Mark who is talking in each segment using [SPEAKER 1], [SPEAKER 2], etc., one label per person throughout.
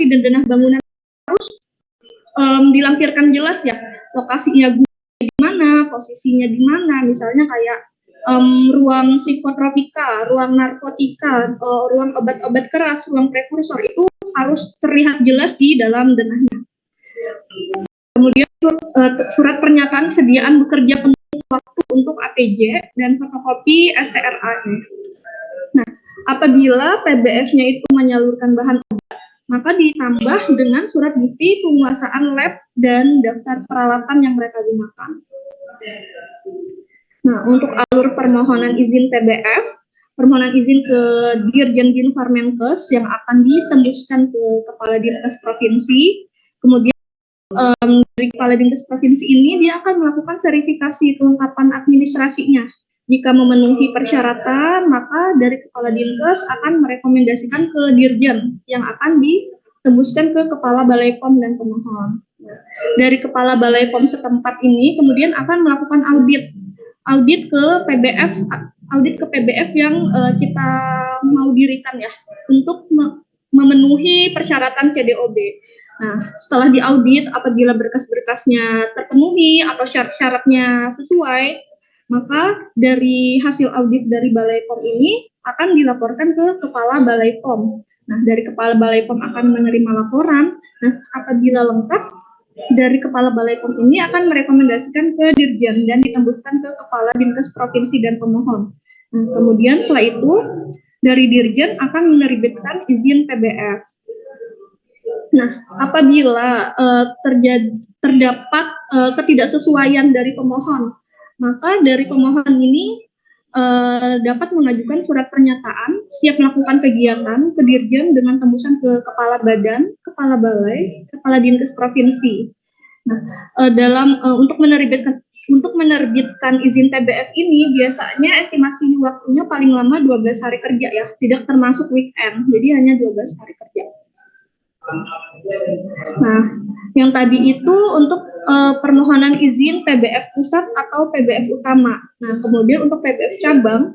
[SPEAKER 1] dan denah bangunan harus dilampirkan jelas ya, lokasinya di mana, posisinya di mana, misalnya kayak ruang psikotropika, ruang narkotika, ruang obat-obat keras, ruang prekursor itu harus terlihat jelas di dalam denahnya. Kemudian surat pernyataan kesediaan bekerja penuh waktu untuk APJ dan fotokopi STRA. Nah, apabila PBF-nya itu menyalurkan bahan obat, maka ditambah dengan surat bukti penguasaan lab dan daftar peralatan yang mereka gunakan. Nah, untuk alur permohonan izin PBF, permohonan izin ke Dirjen Dinfarmenkes yang akan ditembuskan ke Kepala Dinkes Provinsi, kemudian dari Kepala Dinkes Provinsi ini dia akan melakukan verifikasi kelengkapan administrasinya. Jika memenuhi persyaratan, maka dari Kepala Dinkes akan merekomendasikan ke Dirjen yang akan ditembuskan ke Kepala Balai POM dan pemohon. Dari Kepala Balai POM setempat ini kemudian akan melakukan audit ke PBF yang kita mau dirikan ya untuk memenuhi persyaratan CDOB. Nah, setelah diaudit apabila berkas-berkasnya terpenuhi atau syarat-syaratnya sesuai, maka dari hasil audit dari Balai POM ini akan dilaporkan ke Kepala Balai POM. Nah, dari Kepala Balai POM akan menerima laporan. Nah, apabila lengkap, dari Kepala Balai POM ini akan merekomendasikan ke Dirjen dan ditembuskan ke Kepala Dinkes Provinsi dan pemohon. Nah, kemudian setelah itu dari Dirjen akan menerbitkan izin PBF. Nah, apabila terdapat ketidaksesuaian dari pemohon, maka dari pemohon ini dapat mengajukan surat pernyataan siap melakukan kegiatan ke Dirjen dengan tembusan ke Kepala Badan, Kepala Balai, Kepala Dinkes Provinsi. Nah, untuk menerbitkan izin PBF ini biasanya estimasi waktunya paling lama 12 hari kerja ya, tidak termasuk weekend, jadi hanya 12 hari kerja. Nah, yang tadi itu untuk permohonan izin PBF pusat atau PBF utama. Nah, kemudian untuk PBF cabang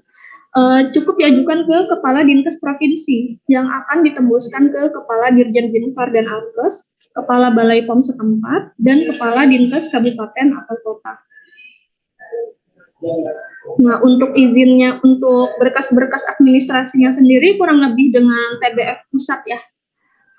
[SPEAKER 1] cukup diajukan ke Kepala Dinkes Provinsi yang akan ditembuskan ke Kepala Dirjen Dinfar dan Alkes, Kepala Balai POM setempat, dan Kepala Dinkes Kabupaten atau Kota. Nah, untuk izinnya, untuk berkas-berkas administrasinya sendiri kurang lebih dengan PBF pusat ya.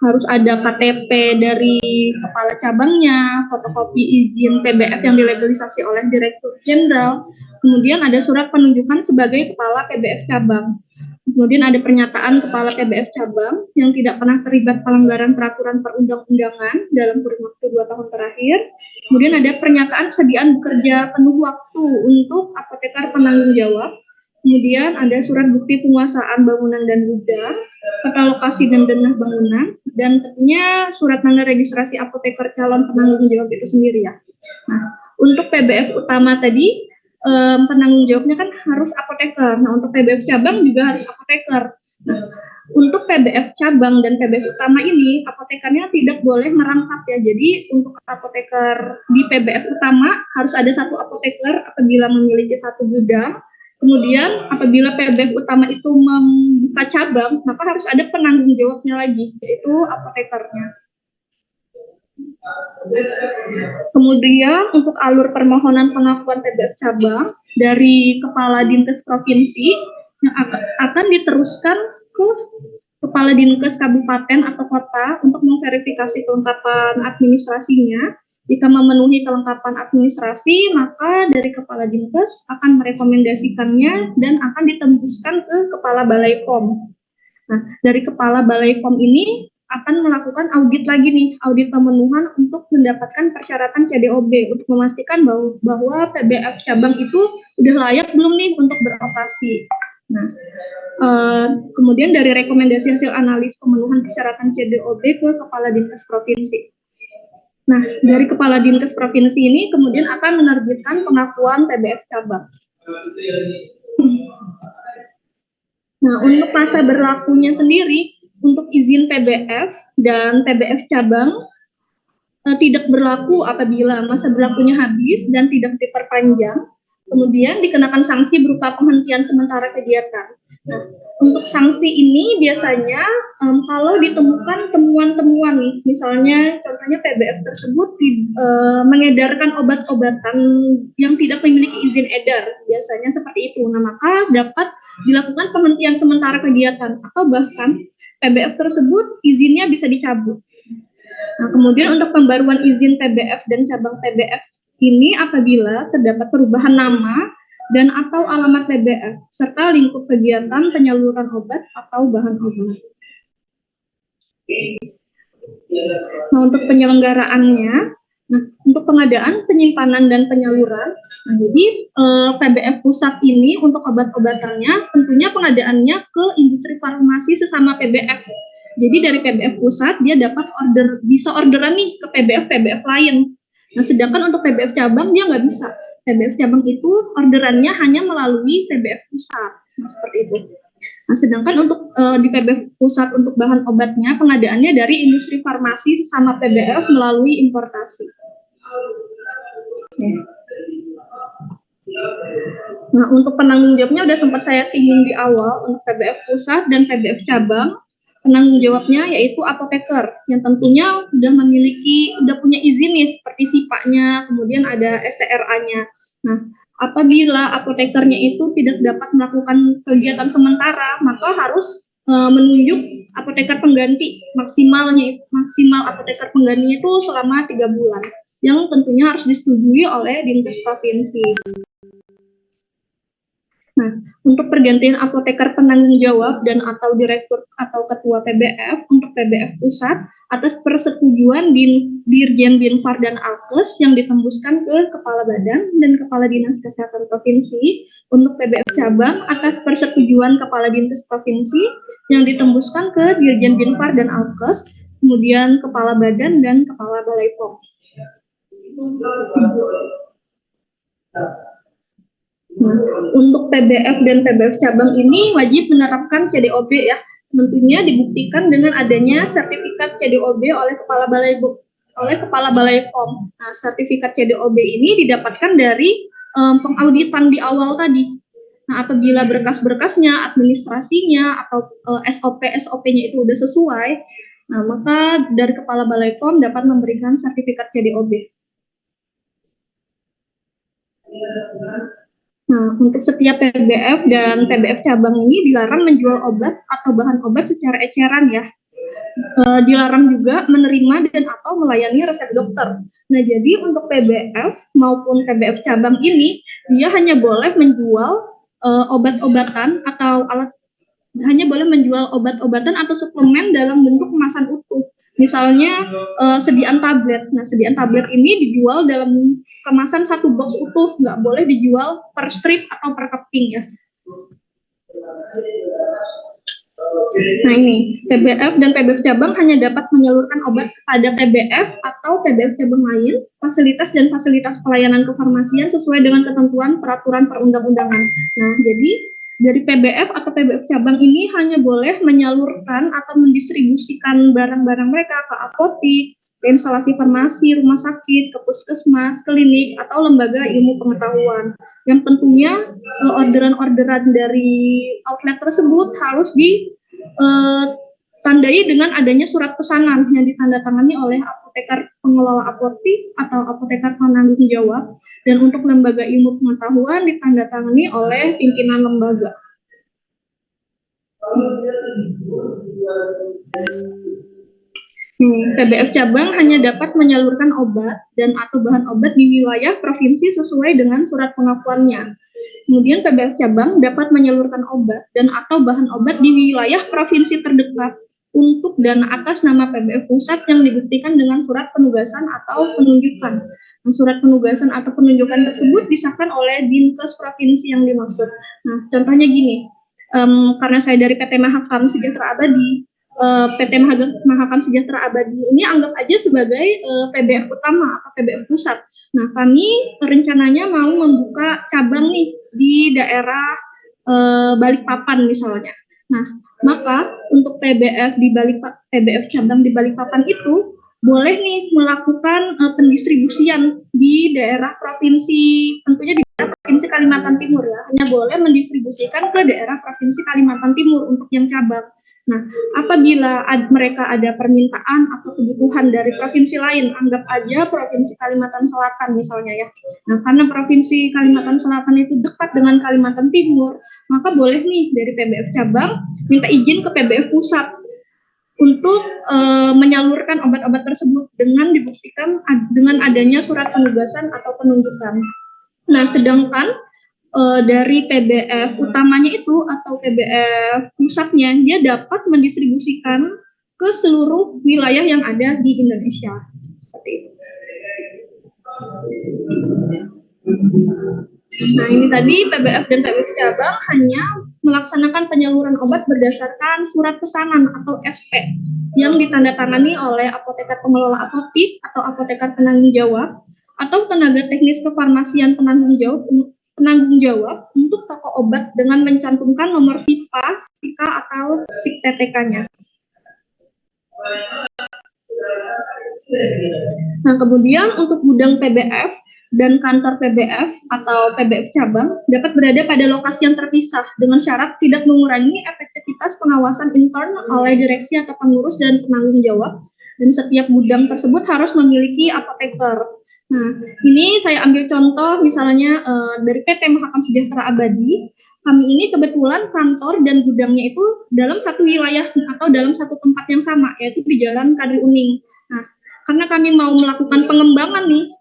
[SPEAKER 1] Harus ada KTP dari kepala cabangnya, fotokopi izin PBF yang dilegalisasi oleh Direktur Jenderal, kemudian ada surat penunjukan sebagai kepala PBF cabang. Kemudian ada pernyataan kepala PBF cabang yang tidak pernah terlibat pelanggaran peraturan perundang-undangan dalam kurun waktu 2 tahun terakhir. Kemudian ada pernyataan kesediaan bekerja penuh waktu untuk apoteker penanggung jawab. Kemudian ada surat bukti penguasaan bangunan dan gudang, peta lokasi dan denah bangunan, dan tentunya surat tanda registrasi apoteker calon penanggung jawab itu sendiri ya. Nah, untuk PBF utama tadi, penanggung jawabnya kan harus apoteker. Nah, untuk PBF cabang juga harus apoteker. Nah, untuk PBF cabang dan PBF utama ini, apotekernya tidak boleh merangkap ya. Jadi, untuk apoteker di PBF utama harus ada 1 apoteker apabila memiliki 1 gudang. Kemudian apabila PBF utama itu membuka cabang, maka harus ada penanggung jawabnya lagi, yaitu apotekernya. Kemudian untuk alur permohonan pengakuan PBF cabang dari Kepala Dinkes Provinsi yang akan diteruskan ke Kepala Dinkes Kabupaten atau Kota untuk memverifikasi kelengkapan administrasinya. Jika memenuhi kelengkapan administrasi, maka dari Kepala Dinkes akan merekomendasikannya dan akan ditembuskan ke Kepala Balai POM. Nah, dari Kepala Balai POM ini akan melakukan audit lagi nih, audit pemenuhan untuk mendapatkan persyaratan CDOB untuk memastikan bahwa PBF cabang itu udah layak belum nih untuk beroperasi. Nah, kemudian dari rekomendasi hasil analis pemenuhan persyaratan CDOB ke Kepala Dinkes Provinsi. Nah, dari Kepala Dinkes Provinsi ini kemudian akan menerbitkan pengakuan PBF cabang. Nah, untuk masa berlakunya sendiri, untuk izin PBF dan PBF cabang tidak berlaku apabila masa berlakunya habis dan tidak diperpanjang, Kemudian dikenakan sanksi berupa penghentian sementara kegiatan. Nah, untuk sanksi ini biasanya kalau ditemukan temuan-temuan nih, misalnya contohnya PBF tersebut mengedarkan obat-obatan yang tidak memiliki izin edar, biasanya seperti itu. Nah, maka dapat dilakukan penghentian sementara kegiatan atau bahkan PBF tersebut izinnya bisa dicabut. Nah, kemudian untuk pembaruan izin PBF dan cabang PBF ini apabila terdapat perubahan nama dan atau alamat PBF serta lingkup kegiatan penyaluran obat atau bahan obat. Nah, untuk penyelenggaraannya, nah untuk pengadaan, penyimpanan dan penyaluran, nah jadi PBF pusat ini untuk obat-obatannya tentunya pengadaannya ke industri farmasi sesama PBF. Jadi dari PBF pusat dia dapat bisa orderan nih ke PBF lain. Nah, sedangkan untuk PBF cabang dia nggak bisa. PBF cabang itu orderannya hanya melalui PBF pusat. Nah, seperti itu. Nah, sedangkan untuk di PBF pusat untuk bahan obatnya pengadaannya dari industri farmasi sesama PBF melalui importasi. Nah, untuk penanggung jawabnya udah sempat saya singgung di awal untuk PBF pusat dan PBF cabang. Penanggung jawabnya yaitu apoteker yang tentunya udah punya izin nih seperti SIPA-nya, kemudian ada STRA-nya. Nah, apabila apotekernya itu tidak dapat melakukan kegiatan sementara, maka harus menunjuk apoteker pengganti. Maksimal apoteker penggantinya itu selama 3 bulan, yang tentunya harus disetujui oleh Dinkes Provinsi. Nah, untuk pergantian apoteker penanggung jawab dan atau direktur atau ketua PBF untuk PBF pusat atas persetujuan Dirjen Binfar dan Alkes yang ditembuskan ke Kepala Badan dan Kepala Dinas Kesehatan Provinsi. Untuk PBF cabang atas persetujuan Kepala Dinkes Provinsi yang ditembuskan ke Dirjen Binfar dan Alkes, kemudian Kepala Badan dan Kepala Balai POM. Nah, untuk PBF dan PBF cabang ini wajib menerapkan CDOB ya. Tentunya dibuktikan dengan adanya sertifikat CDOB oleh Kepala Balai POM. Nah, sertifikat CDOB ini didapatkan dari pengauditan di awal tadi. Nah, apabila berkas-berkasnya, administrasinya atau SOP-nya itu sudah sesuai, nah maka dari Kepala Balai POM dapat memberikan sertifikat CDOB. Nah, untuk setiap PBF dan PBF cabang ini dilarang menjual obat atau bahan obat secara eceran ya. Dilarang juga menerima dan atau melayani resep dokter. Nah, jadi untuk PBF maupun PBF cabang ini dia hanya boleh menjual obat-obatan atau hanya boleh menjual obat-obatan atau suplemen dalam bentuk kemasan utuh. Misalnya sediaan tablet. Nah, sediaan tablet ini dijual dalam kemasan 1 box utuh, nggak boleh dijual per strip atau per keping ya. Nah, ini PBF dan PBF cabang hanya dapat menyalurkan obat kepada PBF atau PBF cabang lain, fasilitas dan fasilitas pelayanan kefarmasian sesuai dengan ketentuan peraturan perundang-undangan. Nah, jadi dari PBF atau PBF cabang ini hanya boleh menyalurkan atau mendistribusikan barang-barang mereka ke apotik, ke instalasi farmasi, rumah sakit, ke puskesmas, klinik, atau lembaga ilmu pengetahuan. Yang tentunya orderan-orderan dari outlet tersebut harus ditandai dengan adanya surat pesanan yang ditandatangani oleh apoteker pengelola apotik atau apoteker penanggung jawab, dan untuk lembaga ilmu pengetahuan ditandatangani oleh pimpinan lembaga. PBF cabang hanya dapat menyalurkan obat dan atau bahan obat di wilayah provinsi sesuai dengan surat pengakuannya. Kemudian PBF cabang dapat menyalurkan obat dan atau bahan obat di wilayah provinsi terdekat untuk dana atas nama PBF pusat yang dibuktikan dengan surat penugasan atau penunjukan. Nah, surat penugasan atau penunjukan tersebut disahkan oleh Dinkes Provinsi yang dimaksud. Nah, contohnya gini, karena saya dari PT Mahakam Sejahtera Abadi, PT Mahakam Sejahtera Abadi ini anggap aja sebagai PBF utama atau PBF pusat. Nah, kami rencananya mau membuka cabang nih di daerah Balikpapan misalnya. Nah, maka untuk PBF cabang di Balikpapan itu boleh nih melakukan pendistribusian di daerah provinsi, tentunya di Provinsi Kalimantan Timur ya, hanya boleh mendistribusikan ke daerah Provinsi Kalimantan Timur untuk yang cabang. Nah, apabila mereka ada permintaan atau kebutuhan dari provinsi lain, anggap aja Provinsi Kalimantan Selatan misalnya ya. Nah, karena Provinsi Kalimantan Selatan itu dekat dengan Kalimantan Timur, maka boleh nih dari PBF cabang minta izin ke PBF pusat untuk menyalurkan obat-obat tersebut dengan dibuktikan dengan adanya surat penugasan atau penunjukan. Nah, sedangkan dari PBF utamanya itu atau PBF pusatnya, dia dapat mendistribusikan ke seluruh wilayah yang ada di Indonesia. Seperti itu. Nah, ini tadi PBF dan PBF cabang hanya melaksanakan penyaluran obat berdasarkan surat pesanan atau SP yang ditandatangani oleh apoteker pengelola apotik atau apoteker penanggung jawab atau tenaga teknis kefarmasian penanggung jawab untuk toko obat dengan mencantumkan nomor SIPA, SIKA atau SIK TTK-nya. Nah, kemudian untuk gudang PBF dan kantor PBF atau PBF cabang dapat berada pada lokasi yang terpisah dengan syarat tidak mengurangi efektivitas pengawasan intern oleh direksi atau pengurus dan penanggung jawab, dan setiap gudang tersebut harus memiliki apoteker. Nah, ini saya ambil contoh misalnya dari PT Mahakam Sejahtera Abadi. Kami ini kebetulan kantor dan gudangnya itu dalam satu wilayah atau dalam satu tempat yang sama, yaitu di Jalan Kadri Uning. Nah, karena kami mau melakukan pengembangan nih,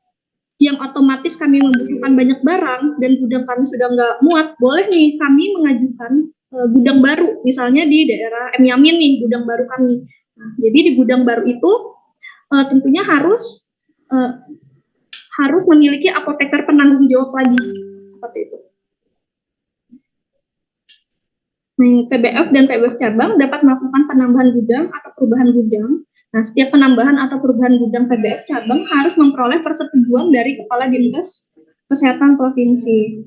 [SPEAKER 1] yang otomatis kami membutuhkan banyak barang dan gudang kami sudah nggak muat, boleh nih kami mengajukan gudang baru, misalnya di daerah M Yamin nih, gudang baru kami. Nah, jadi di gudang baru itu tentunya harus memiliki apoteker penanggung jawab lagi, seperti itu. Nah, PBF dan PBF cabang dapat melakukan penambahan gudang atau perubahan gudang. Nah, setiap penambahan atau perubahan gudang PBF cabang harus memperoleh persetujuan dari Kepala Dinkes Kesehatan Provinsi.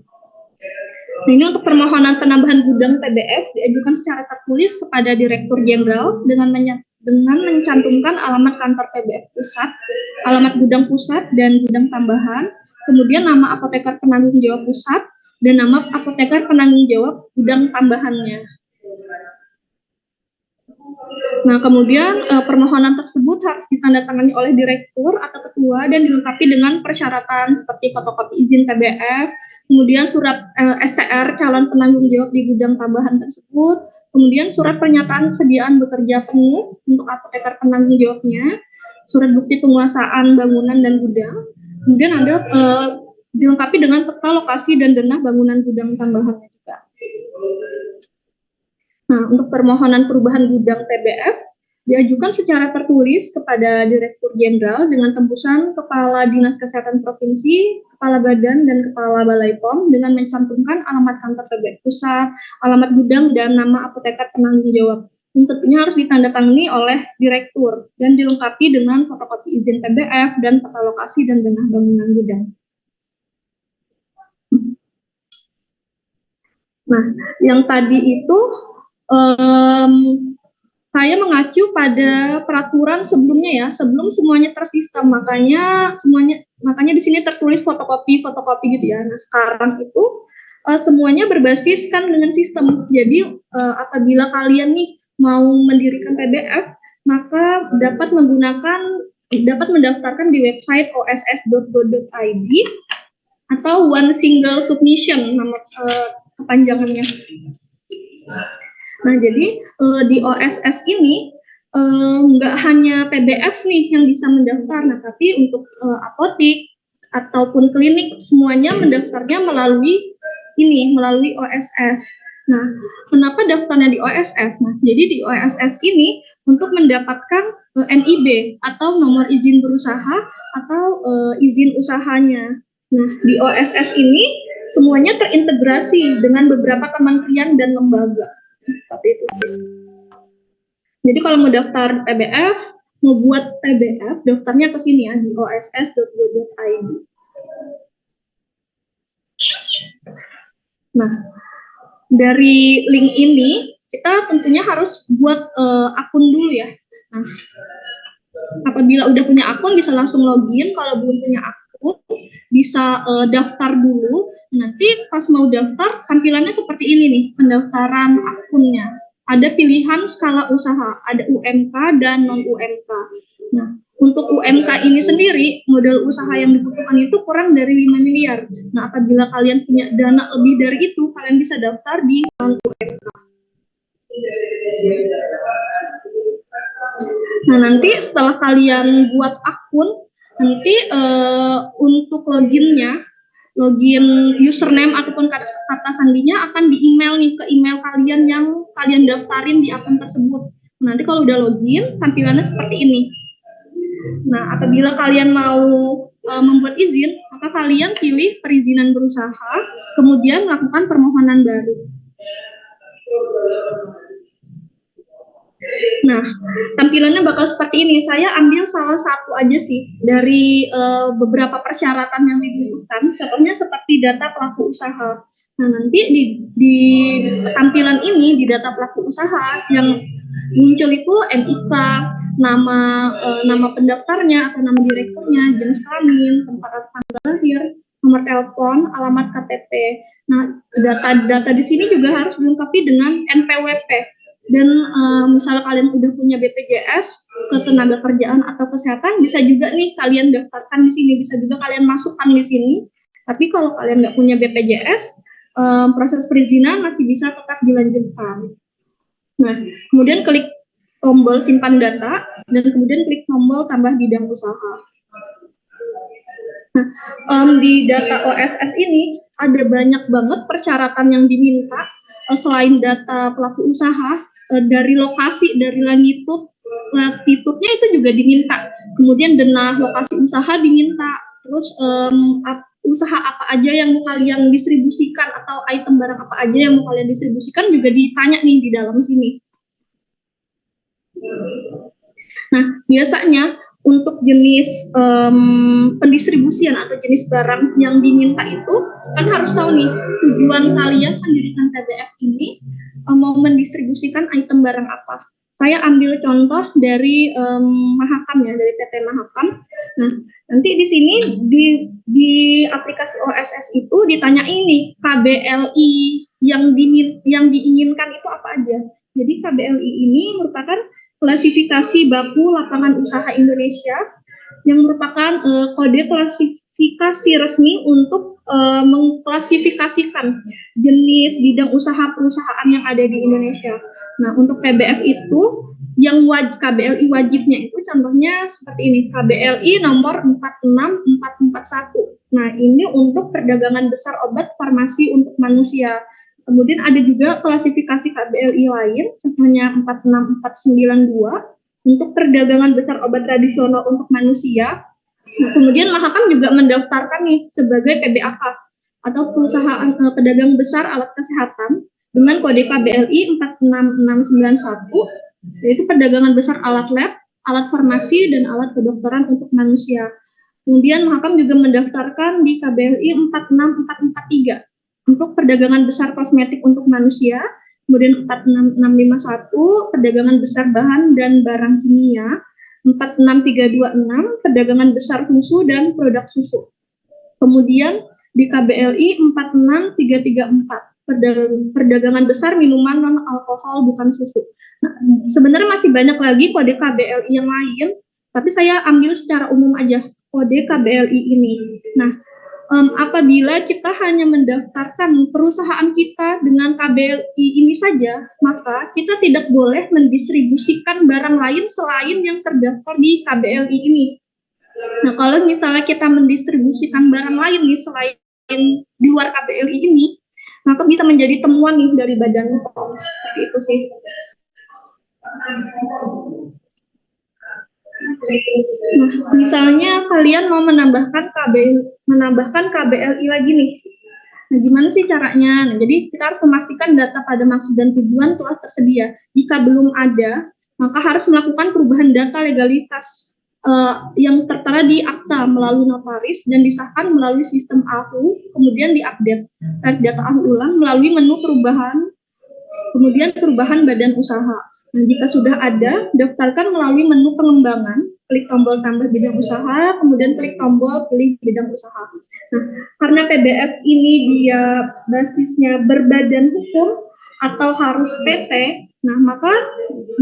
[SPEAKER 1] Nah, ini untuk permohonan penambahan gudang PBF diajukan secara tertulis kepada Direktur Jenderal dengan mencantumkan alamat kantor PBF pusat, alamat gudang pusat dan gudang tambahan, kemudian nama apoteker penanggung jawab pusat, dan nama apoteker penanggung jawab gudang tambahannya. Nah, kemudian permohonan tersebut harus ditandatangani oleh direktur atau ketua dan dilengkapi dengan persyaratan seperti fotokopi izin PBF, kemudian surat STR calon penanggung jawab di gudang tambahan tersebut, kemudian surat pernyataan kesediaan bekerja penuh untuk apoteker penanggung jawabnya, surat bukti penguasaan bangunan dan gudang, kemudian ada dilengkapi dengan peta lokasi dan denah bangunan gudang tambahannya juga. Nah, untuk permohonan perubahan gudang PBF diajukan secara tertulis kepada Direktur Jenderal dengan tembusan Kepala Dinas Kesehatan Provinsi, Kepala Badan, dan Kepala Balai POM dengan mencantumkan alamat kantor PBF pusat, alamat gudang, dan nama apoteker penanggung jawab. Yang tentunya harus ditandatangani oleh Direktur dan dilengkapi dengan fotokopi izin PBF dan peta lokasi dan denah bangunan gudang. Nah, yang tadi itu saya mengacu pada peraturan sebelumnya ya, sebelum semuanya tersistem, makanya di sini tertulis fotokopi gitu ya. Nah, sekarang itu semuanya berbasiskan dengan sistem. Jadi apabila kalian nih mau mendirikan PBF, maka dapat mendaftarkan di website oss.go.id atau one single submission nama kepanjangannya. Nah, jadi di OSS ini nggak hanya PBF nih yang bisa mendaftar, nah tapi untuk apotik ataupun klinik semuanya mendaftarnya melalui OSS. Nah, kenapa daftarnya di OSS? Nah, jadi di OSS ini untuk mendapatkan NIB atau nomor izin berusaha atau izin usahanya. Nah, di OSS ini semuanya terintegrasi dengan beberapa kementerian dan lembaga. Seperti itu sih. Jadi kalau mau daftar PBF, mau buat PBF, daftarnya ke sini ya, di oss.go.id. Nah, dari link ini, kita tentunya harus buat akun dulu ya. Nah, apabila udah punya akun, bisa langsung login. Kalau belum punya akun, bisa daftar dulu. Nanti pas mau daftar, tampilannya seperti ini nih, pendaftaran akunnya. Ada pilihan skala usaha, ada UMK dan non-UMK. Nah, untuk UMK ini sendiri, modal usaha yang dibutuhkan itu kurang dari 5 miliar. Nah, apabila kalian punya dana lebih dari itu, kalian bisa daftar di non-UMK. Nah, nanti setelah kalian buat akun, nanti untuk loginnya, login username ataupun kata sandinya akan di email nih ke email kalian yang kalian daftarin di akun tersebut. Nanti kalau udah login, tampilannya seperti ini. Nah, apabila kalian mau membuat izin, maka kalian pilih perizinan berusaha, kemudian melakukan permohonan baru. Nah, tampilannya bakal seperti ini. Saya ambil salah satu aja sih dari beberapa persyaratan yang dibutuhkan. Contohnya seperti data pelaku usaha. Nah, nanti di tampilan ini, di data pelaku usaha, yang muncul itu NIK, nama pendaftarnya atau nama direkturnya, jenis kelamin, tempat tanggal lahir, nomor telepon, alamat KTP. Nah, data-data di sini juga harus dilengkapi dengan NPWP. Dan misalnya kalian udah punya BPJS, ketenagakerjaan atau kesehatan, bisa juga nih kalian daftarkan di sini, bisa juga kalian masukkan di sini. Tapi kalau kalian nggak punya BPJS, proses perizinan masih bisa tetap dilanjutkan. Nah, kemudian klik tombol simpan data, dan kemudian klik tombol tambah bidang usaha. Nah, di data OSS ini ada banyak banget persyaratan yang diminta. Selain data pelaku usaha, dari lokasi, dari latitude-nya itu juga diminta. Kemudian denah lokasi usaha diminta. Terus usaha apa aja yang mau kalian distribusikan atau item barang apa aja yang mau kalian distribusikan juga ditanya nih di dalam sini. Nah, biasanya untuk jenis pendistribusian atau jenis barang yang diminta itu kan harus tahu nih tujuan kalian mendirikan TBF ini mau mendistribusikan item barang apa. Saya ambil contoh dari Mahakam ya, dari PT Mahakam. Nah, nanti di sini di aplikasi OSS itu ditanya ini KBLI yang diinginkan itu apa aja. Jadi KBLI ini merupakan klasifikasi baku lapangan usaha Indonesia yang merupakan kode klasifikasi resmi untuk mengklasifikasikan jenis bidang usaha perusahaan yang ada di Indonesia. Nah, untuk PBF itu yang KBLI wajibnya itu contohnya seperti ini, KBLI nomor 46441. Nah, ini untuk perdagangan besar obat farmasi untuk manusia. Kemudian ada juga klasifikasi KBLI lain, contohnya 46492 untuk perdagangan besar obat tradisional untuk manusia. Nah, kemudian Mahakam juga mendaftarkan nih sebagai PBAK atau perusahaan pedagang besar alat kesehatan dengan kode KBLI 46691, yaitu perdagangan besar alat lab, alat farmasi, dan alat kedokteran untuk manusia. Kemudian Mahakam juga mendaftarkan di KBLI 46443 untuk perdagangan besar kosmetik untuk manusia, kemudian 46651 perdagangan besar bahan dan barang kimia, 46326 perdagangan besar susu dan produk susu. Kemudian di KBLI 46334 perdagangan besar minuman non alkohol bukan susu. Nah, sebenarnya masih banyak lagi kode KBLI yang lain, tapi saya ambil secara umum aja kode KBLI ini. Nah, apabila kita hanya mendaftarkan perusahaan kita dengan KBLI ini saja, maka kita tidak boleh mendistribusikan barang lain selain yang terdaftar di KBLI ini. Nah, kalau misalnya kita mendistribusikan barang lain nih selain di luar KBLI ini, maka bisa menjadi temuan nih dari Badan POM. Seperti itu sih. Nah, misalnya kalian mau menambahkan KBLI lagi nih. Nah, gimana sih caranya? Nah, jadi kita harus memastikan data pada maksud dan tujuan telah tersedia. Jika belum ada, maka harus melakukan perubahan data legalitas yang tertera di akta melalui notaris dan disahkan melalui sistem AHU, kemudian diupdate data AHU ulang melalui menu perubahan, kemudian perubahan badan usaha. Nah, jika sudah ada, daftarkan melalui menu pengembangan, klik tombol tambah bidang usaha, kemudian klik tombol pilih bidang usaha. Nah, karena PBF ini dia basisnya berbadan hukum atau harus PT, nah maka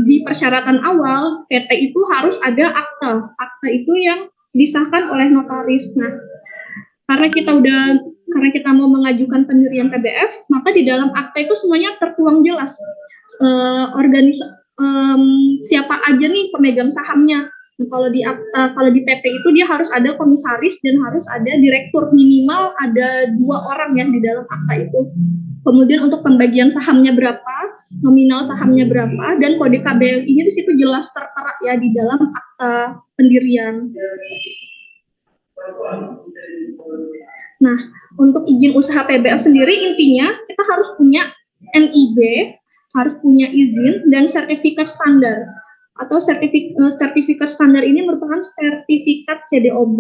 [SPEAKER 1] di persyaratan awal PT itu harus ada akta. Akta itu yang disahkan oleh notaris. Nah, karena kita mau mengajukan pendirian PBF, maka di dalam akta itu semuanya tertuang jelas. Siapa aja nih pemegang sahamnya. Nah, kalau di PT itu dia harus ada komisaris dan harus ada direktur, minimal ada 2 orang ya di dalam akta itu. Kemudian untuk pembagian sahamnya berapa, nominal sahamnya berapa, dan kode KBLI-nya di situ jelas tertera ya di dalam akta pendirian. Nah, untuk izin usaha PBF sendiri intinya kita harus punya NIB, harus punya izin dan sertifikat standar. Atau sertifikat standar ini merupakan sertifikat CDOB.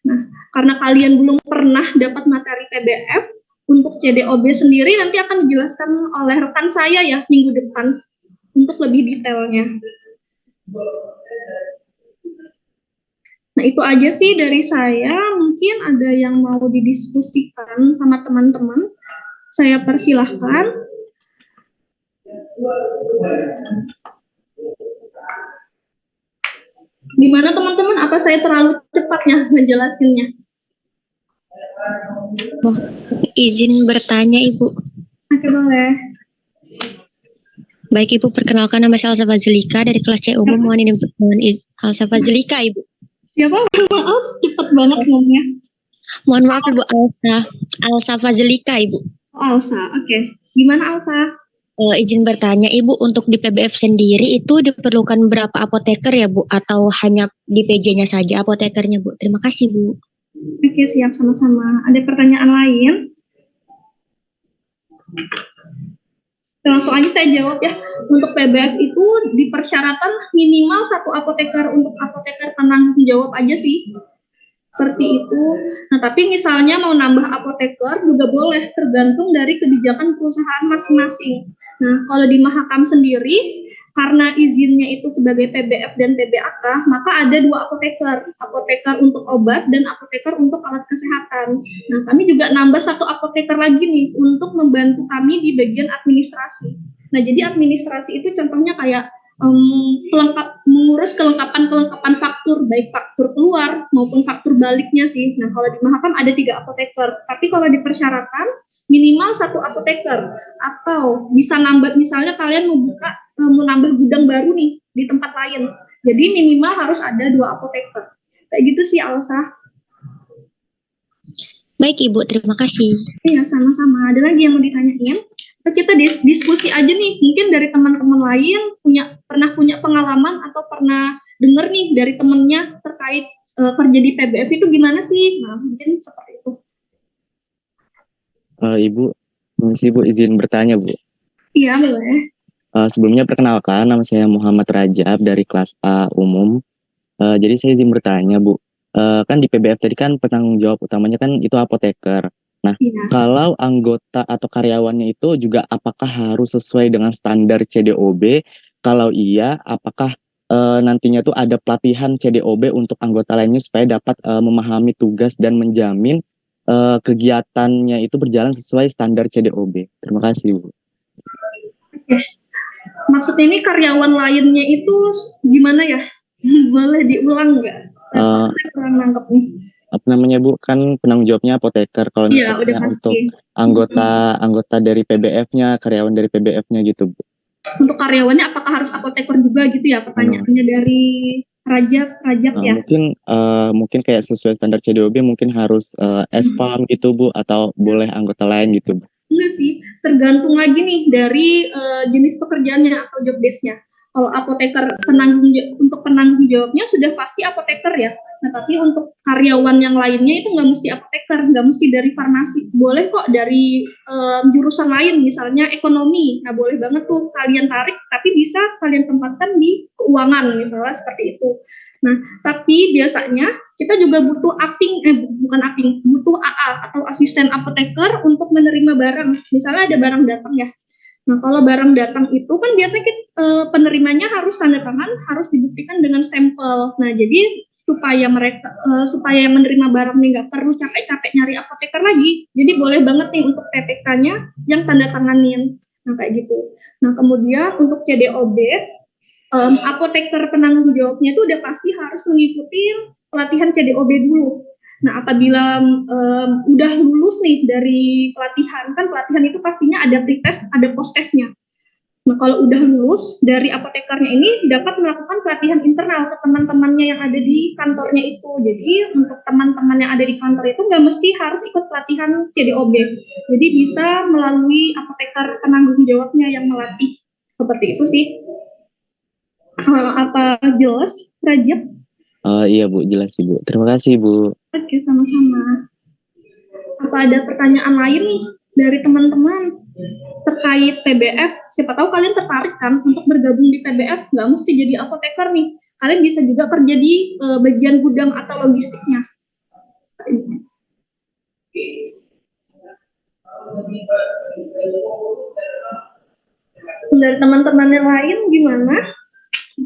[SPEAKER 1] Nah, karena kalian belum pernah dapat materi PBF, untuk CDOB sendiri nanti akan dijelaskan oleh rekan saya ya minggu depan untuk lebih detailnya. Nah, itu aja sih dari saya. Mungkin ada yang mau didiskusikan sama teman-teman. Saya persilahkan. Gimana teman-teman? Apa saya terlalu cepatnya ngejelasinnya?
[SPEAKER 2] Oh, izin bertanya, Ibu.
[SPEAKER 1] Oke, boleh.
[SPEAKER 2] Baik, Ibu, perkenalkan nama saya Alsa Fazlika dari kelas C umum. Mohon Alsa Fazlika, Ibu.
[SPEAKER 1] Siapa? Maaf, cepat banget ngomongnya.
[SPEAKER 2] Mohon maaf, Ibu. Alsa Fazlika, Ibu.
[SPEAKER 1] Alsa, oke. Gimana Alsa?
[SPEAKER 2] Izin bertanya, Ibu, untuk di PBF sendiri itu diperlukan berapa apoteker ya, Bu? Atau hanya di PJ-nya saja apotekernya, Bu? Terima kasih, Bu.
[SPEAKER 1] Oke, siap, sama-sama. Ada pertanyaan lain? Langsung aja saya jawab ya. Untuk PBF itu dipersyaratkan minimal 1 apoteker, untuk apoteker penanggung jawab aja sih. Seperti itu. Nah, tapi misalnya mau nambah apoteker juga boleh, tergantung dari kebijakan perusahaan masing-masing. Nah, kalau di Mahakam sendiri, karena izinnya itu sebagai PBF dan PBAK, maka ada 2 apoteker. Apoteker untuk obat dan apoteker untuk alat kesehatan. Nah, kami juga nambah 1 apoteker lagi nih untuk membantu kami di bagian administrasi. Nah, jadi administrasi itu contohnya kayak mengurus kelengkapan faktur, baik faktur keluar maupun faktur baliknya sih. Nah, kalau di Mahakam ada 3 apoteker, tapi kalau dipersyaratkan minimal 1 apoteker, atau bisa nambah, misalnya kalian mau nambah gudang baru nih di tempat lain, jadi minimal harus ada 2 apoteker. Kayak gitu sih Alsa.
[SPEAKER 2] Baik, Ibu, terima kasih.
[SPEAKER 1] Iya, sama-sama. Ada lagi yang mau ditanyain? Kita diskusi aja nih, mungkin dari teman-teman lain pernah punya pengalaman atau pernah dengar nih dari temennya terkait kerja di PBF itu gimana sih? Nah, mungkin seperti itu.
[SPEAKER 3] Ibu, Bu, izin bertanya, Bu.
[SPEAKER 1] Iya, boleh.
[SPEAKER 3] Sebelumnya perkenalkan, nama saya Muhammad Rajab dari kelas A umum. Jadi saya izin bertanya, Bu. Kan di PBF tadi kan penanggung jawab utamanya kan itu apoteker. Nah, kalau anggota atau karyawannya itu juga apakah harus sesuai dengan standar CDOB? Kalau iya, apakah nantinya tuh ada pelatihan CDOB untuk anggota lainnya supaya dapat memahami tugas dan menjamin kegiatannya itu berjalan sesuai standar CDOB? Terima kasih, Bu.
[SPEAKER 1] Oke. Maksudnya ini karyawan lainnya itu gimana ya? Boleh diulang nggak? Saya kurang nangkep nih.
[SPEAKER 3] Apa namanya, Bu, kan penanggung jawabnya apoteker. Kalau misalnya untuk anggota dari PBF-nya, karyawan dari PBF-nya gitu, Bu.
[SPEAKER 1] Untuk karyawannya apakah harus apoteker juga gitu ya? Pertanyaannya dari Rajab ya.
[SPEAKER 3] Mungkin kayak sesuai standar CDOB mungkin harus SPAM gitu, Bu, atau boleh anggota lain gitu, Bu.
[SPEAKER 1] Enggak sih, tergantung lagi nih dari jenis pekerjaannya atau job desk-nya. Kalau apoteker untuk penanggung jawabnya sudah pasti apoteker ya. Nah, tapi untuk karyawan yang lainnya itu nggak mesti apoteker, nggak mesti dari farmasi. Boleh kok dari jurusan lain, misalnya ekonomi. Nah, boleh banget tuh kalian tarik, tapi bisa kalian tempatkan di keuangan, misalnya seperti itu. Nah, tapi biasanya kita juga butuh butuh AA atau asisten apoteker untuk menerima barang. Misalnya ada barang datang ya. Nah, kalau barang datang itu kan biasanya penerimanya harus tanda tangan, harus dibuktikan dengan stempel. Nah, jadi supaya yang menerima barang ini nggak perlu capek-capek nyari apoteker lagi. Jadi boleh banget nih untuk PPK-nya yang tanda tanganin. Nah, kayak gitu. Nah, kemudian untuk CDOB, apoteker penanggung jawabnya itu udah pasti harus mengikuti pelatihan CDOB dulu. Nah, apabila udah lulus nih dari pelatihan, kan pelatihan itu pastinya ada pretest, ada post-testnya. Nah, kalau udah lulus dari apotekernya ini dapat melakukan pelatihan internal ke teman-temannya yang ada di kantornya itu. Jadi untuk teman-teman yang ada di kantor itu nggak mesti harus ikut pelatihan CDOB. Jadi bisa melalui apoteker penanggung jawabnya yang melatih. Seperti itu sih. Apa jelas, Rajab?
[SPEAKER 3] Iya Bu, jelas sih Bu. Terima kasih Bu.
[SPEAKER 1] Oke, sama-sama. Apa ada pertanyaan lain nih dari teman-teman terkait PBF? Siapa tahu kalian tertarik kan untuk bergabung di PBF, nggak mesti jadi apoteker nih. Kalian bisa juga kerja di bagian gudang atau logistiknya. Dari teman-teman yang lain gimana?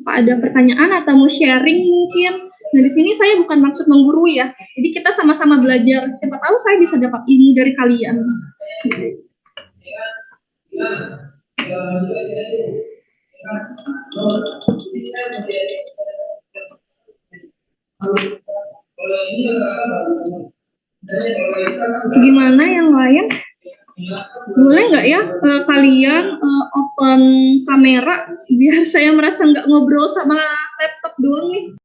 [SPEAKER 1] Apa ada pertanyaan atau mau sharing mungkin? Nah, di sini saya bukan maksud menggurui ya. Jadi kita sama-sama belajar. Siapa tahu saya bisa dapat ilmu dari kalian. Gimana yang lain? Boleh nggak ya kalian open kamera biar saya merasa nggak ngobrol sama laptop doang nih.